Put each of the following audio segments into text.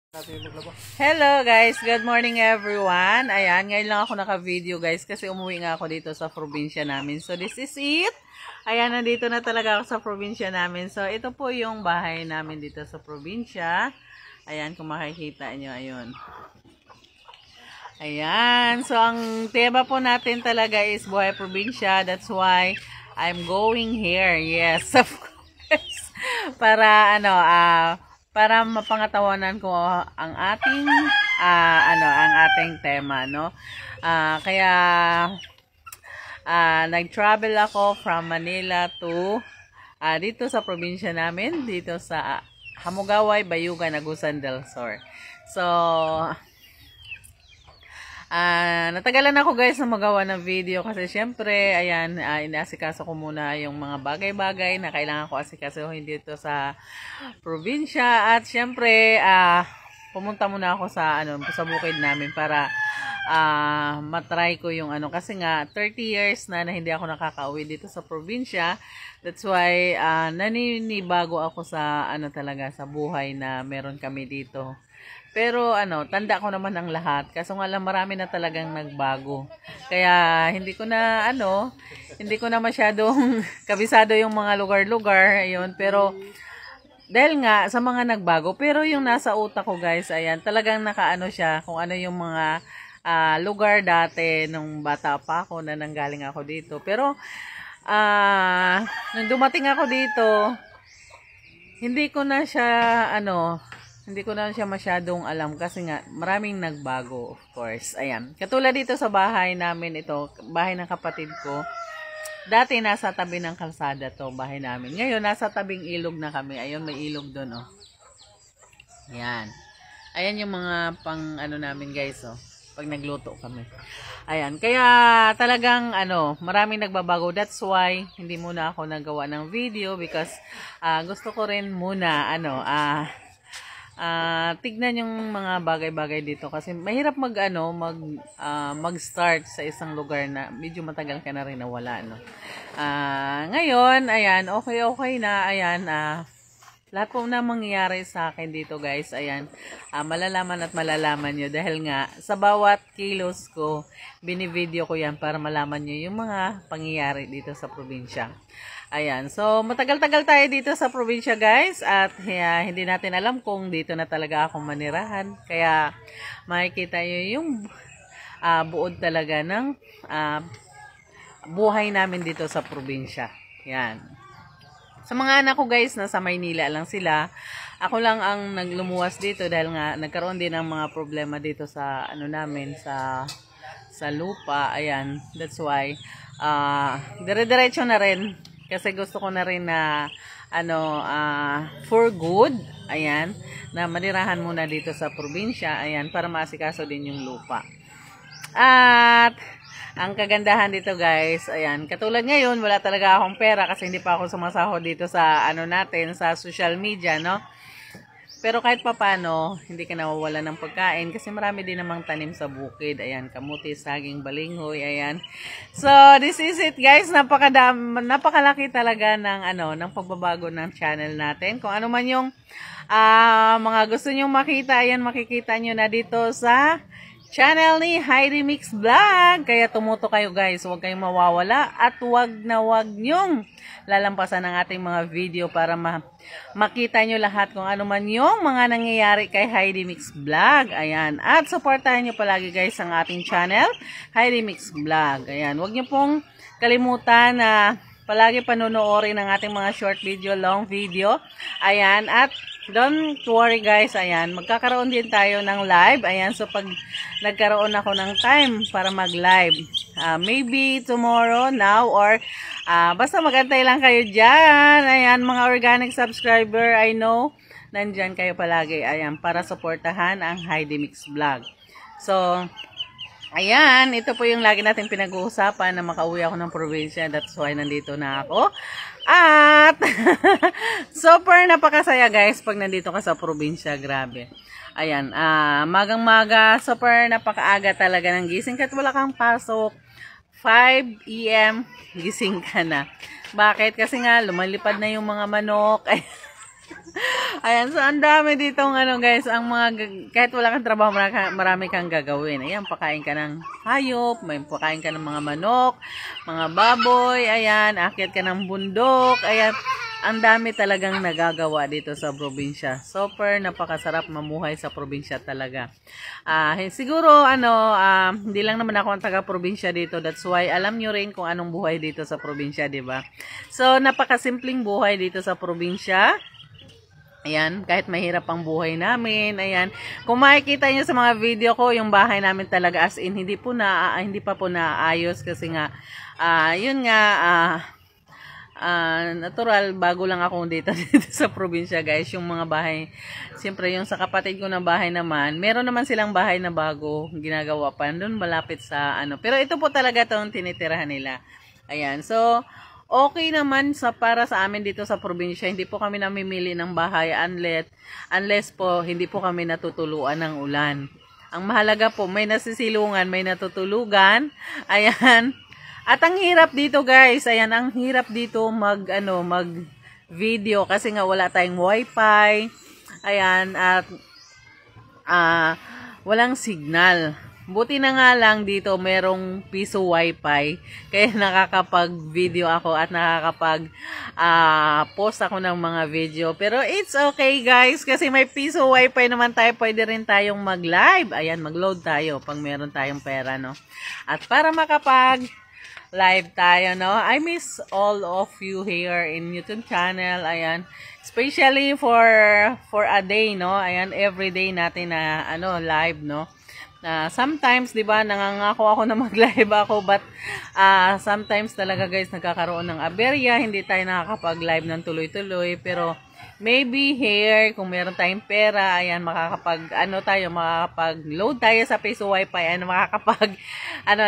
Hello guys, good morning everyone. Ayan, ngayon lang ako naka-video guys kasi umuwi nga ako dito sa probinsya namin. So this is it. Ayan, nandito na talaga ako sa probinsya namin. So ito po yung bahay namin dito sa probinsya. Ayan, kung makikita nyo, ayun. Ayan, so ang tema po natin talaga is buhay probinsya. That's why I'm going here. Yes, of course. Para para mapangatawanan ko ang ating ang ating tema, no? Kaya nag-travel ako from Manila to dito sa probinsya namin, dito sa Hamugaway, Bayugan, Agusan del Sur. So natagalan ako guys na magawa ng video kasi syempre, ayan, inaasikaso ko muna yung mga bagay-bagay na kailangan ko asikasuhin dito sa probinsya at syempre, pumunta muna ako sa sa bukid namin para matry ko yung kasi nga 30 years na hindi ako nakakauwi dito sa probinsya. That's why naninibago ako sa talaga sa buhay na meron kami dito. Pero tanda ko naman ang lahat. Kaso nga lang marami na talagang nagbago. Kaya hindi ko na masyadong kabisado yung mga lugar-lugar, ayun. Pero dahil nga sa mga nagbago, pero yung nasa utak ko guys, ayan, talagang nakaano siya kung ano yung mga lugar dati nung bata pa ako na nanggaling ako dito. Pero nung dumating ako dito, hindi ko na siya masyadong alam kasi nga maraming nagbago, of course. Ayan. Katulad dito sa bahay namin, ito, bahay ng kapatid ko. Dati nasa tabi ng kalsada to, bahay namin. Ngayon nasa tabing ilog na kami. Ayun, may ilog doon, oh. Ayan. Ayan yung mga pang namin, guys, oh. Pag nagluto kami. Ayan. Kaya talagang maraming nagbabago. That's why hindi muna ako nagawa ng video because gusto ko rin muna tignan yung mga bagay-bagay dito kasi mahirap mag-start sa isang lugar na medyo matagal ka na rin nawala, no. Ngayon, ayan, okay na, ayan, lahat po na mangyayari sa akin dito, guys, ayan, malalaman at malalaman nyo dahil nga sa bawat kilos ko, binivideo ko yan para malaman nyo yung mga pangyayari dito sa probinsya. Ayan, so matagal-tagal tayo dito sa probinsya guys at hindi natin alam kung dito na talaga ako manirahan. Kaya makikita nyo yung buod talaga ng buhay namin dito sa probinsya. Yan. Sa mga anak ko guys, nasa Maynila lang sila. Ako lang ang naglumuwas dito dahil nga nagkaroon din ng mga problema dito sa namin sa lupa. Ayan, that's why dire-diretso na rin. Kasi gusto ko na rin na for good, ayan, na manirahan muna dito sa probinsya, ayan, para maasikaso din yung lupa. At ang kagandahan dito guys, ayan, katulad ngayon, wala talaga akong pera kasi hindi pa ako sumasahod dito sa natin, sa social media, no? Pero kahit papano, hindi ka nawawala ng pagkain kasi marami din namang tanim sa bukid. Ayan, kamuti, saging, balinghoy, ayan. So, this is it guys. Napakalaki talaga ng pagbabago ng channel natin. Kung ano man yung mga gusto nyong makita, ayan, makikita nyo na dito sa channel ni Heidi Mix Vlog. Kaya tumuto kayo guys. Huwag kayong mawawala at huwag nyong lalampasan ang ating mga video para makita nyo lahat kung ano man yung mga nangyayari kay Heidi Mix Vlog. Ayan. At supportahan nyo palagi guys ang ating channel, Heidi Mix Vlog. Ayan. Huwag nyo pong kalimutan na palagi panonoorin ang ating mga short video, long video. Ayan. At don't worry guys, ayan, magkakaroon din tayo ng live. Ayan, so pag nagkaroon ako ng time para mag-live, maybe tomorrow, now, or basta magantay lang kayo dyan. Ayan, mga organic subscriber, I know, nandyan kayo palagi, ayan, para supportahan ang Heidi Mix Vlog. So, ayan, ito po yung lagi natin pinag-uusapan na makauwi ako ng probinsya. That's why nandito na ako. At super napakasaya guys pag nandito ka sa probinsya, grabe. Ayan, magang-maga, super napakaaga talaga ng gising kahit wala kang pasok. 5 AM gising ka na. Bakit? Kasi nga lumalipad na yung mga manok. Ayan, so ang dami ditong ano guys, ang kahit wala kang trabaho, marami kang gagawin. Ayan, pakain ka ng hayop, may pakain ka ng mga manok, mga baboy, ayan, akyat ka ng bundok, ayan. Ang dami talagang nagagawa dito sa probinsya. Super napakasarap mamuhay sa probinsya talaga. Siguro hindi lang naman ako ang taga-probinsya dito. That's why alam nyo rin kung anong buhay dito sa probinsya, 'di ba? So napakasimpleng buhay dito sa probinsya. Ayan, kahit mahirap ang buhay namin, ayan. Kung makikita niyo sa mga video ko, yung bahay namin talaga as in hindi pa po naayos kasi nga yun nga natural, bago lang ako dito sa probinsya guys. Yung mga bahay, siyempre yung sa kapatid ko na bahay naman, meron naman silang bahay na bago ginagawa pa doon malapit sa pero ito po talaga tong tinitirahan nila. Ayan, so okay naman para sa amin dito sa probinsya. Hindi po kami namimili ng bahay unless po hindi po kami natutuluan ng ulan. Ang mahalaga po, may nasisilungan, may natutulugan. Ayan. At ang hirap dito guys, ayan, ang hirap dito mag video kasi nga wala tayong wifi. Ayan, at walang signal. Buti na nga lang dito merong piso wifi, kaya nakakapag-video ako at nakakapag-post ako ng mga video. Pero it's okay guys, kasi may piso wifi naman tayo, pwede rin tayong mag-live. Ayan, mag-load tayo pag meron tayong pera, no? At para makapag-live tayo, no? I miss all of you here in YouTube channel. Ayan, especially for a day, no? Ayan, everyday natin na live, no? Sometimes, 'di ba, nangangako ako na mag-live ako, but sometimes talaga guys nagkakaroon ng aberya, hindi tayo nakakapag-live ng tuloy-tuloy. Pero maybe here kung meron tayong pera, ayan, makakapag-load tayo sa piso wifi, ayan,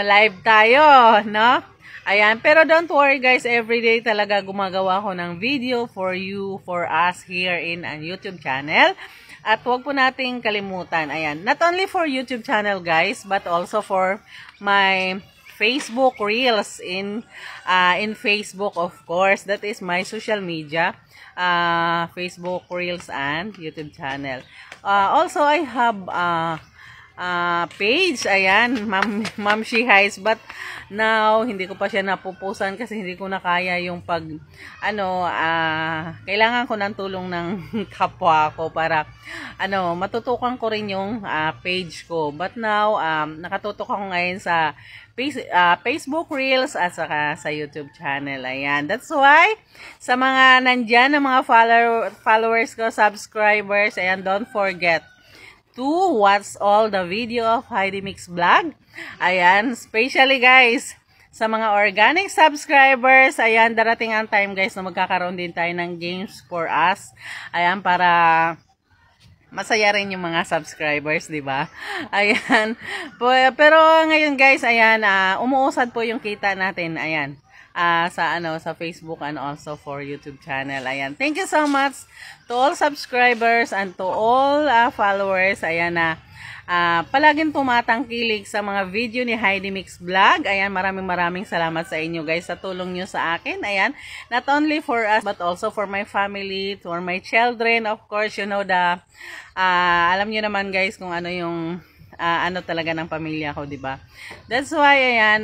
live tayo, no? Ayan, pero don't worry guys, everyday talaga gumagawa ako ng video for you, for us here in an YouTube channel. At huwag po nating kalimutan, ayan, not only for YouTube channel guys, but also for my Facebook Reels in Facebook, of course. That is my social media, Facebook Reels and YouTube channel. Also, I have page, ayan, Ma'am She Hides, but now hindi ko pa siya napupusan kasi hindi ko na kaya yung kailangan ko ng tulong ng kapwa ko para matutukan ko rin yung page ko. But now nakatutok ako ngayon sa Facebook Reels at saka sa YouTube channel. Ayan, that's why sa mga nandyan na mga followers ko, subscribers, ayan, don't forget to watch all the video of Heidi Mix Vlog. Ayan, especially guys, sa mga organic subscribers, ayan, darating ang time guys na magkakaroon din tayo ng games for us. Ayan, para masaya rin yung mga subscribers, di ba? Ayan. Pero ngayon guys, ayan, umuusad po yung kita natin, ayan. Sa Facebook and also for YouTube channel. Ayan. Thank you so much to all subscribers and to all followers. Ayan palaging tumatangkilik sa mga video ni Heidi Mix Vlog. Ayan, maraming salamat sa inyo guys sa tulong nyo sa akin. Ayan, not only for us but also for my family, for my children. Of course, you know alam nyo naman guys kung ano yung talaga ng pamilya ko, di ba? That's why, ayan,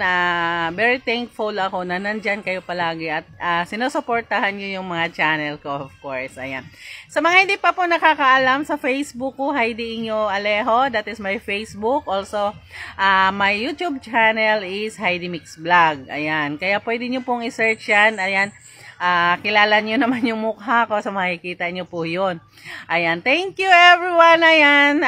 very thankful ako na nandyan kayo palagi at sinusuportahan nyo yung mga channel ko, of course. Ayan. Sa mga hindi pa po nakakaalam sa Facebook ko, Heidi Inyo Alejo, that is my Facebook. Also, my YouTube channel is Heidi Mix Vlog. Ayan. Kaya pwede nyo pong i-search yan. Ayan. Kilala nyo naman yung mukha ko, so makikita nyo po yun. Ayan. Thank you everyone. Ayan.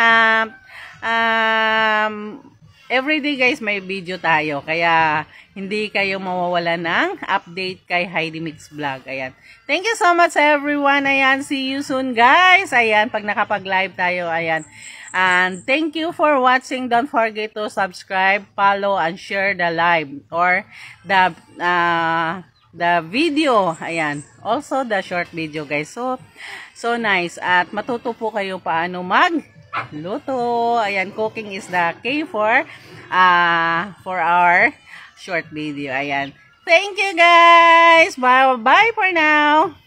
Everyday guys may video tayo, kaya hindi kayo mawawala ng update kay Heidi Mix Vlog. Ayan, thank you so much everyone. Ayan, see you soon guys. Ayan, pag nakapag-live tayo. Ayan, and thank you for watching. Don't forget to subscribe, follow, and share the live or the video. Ayan, also the short video guys. So nice, at matuto po kayo paano luto. Ayan, cooking is the key for our short video. Ayan. Thank you guys. Bye for now.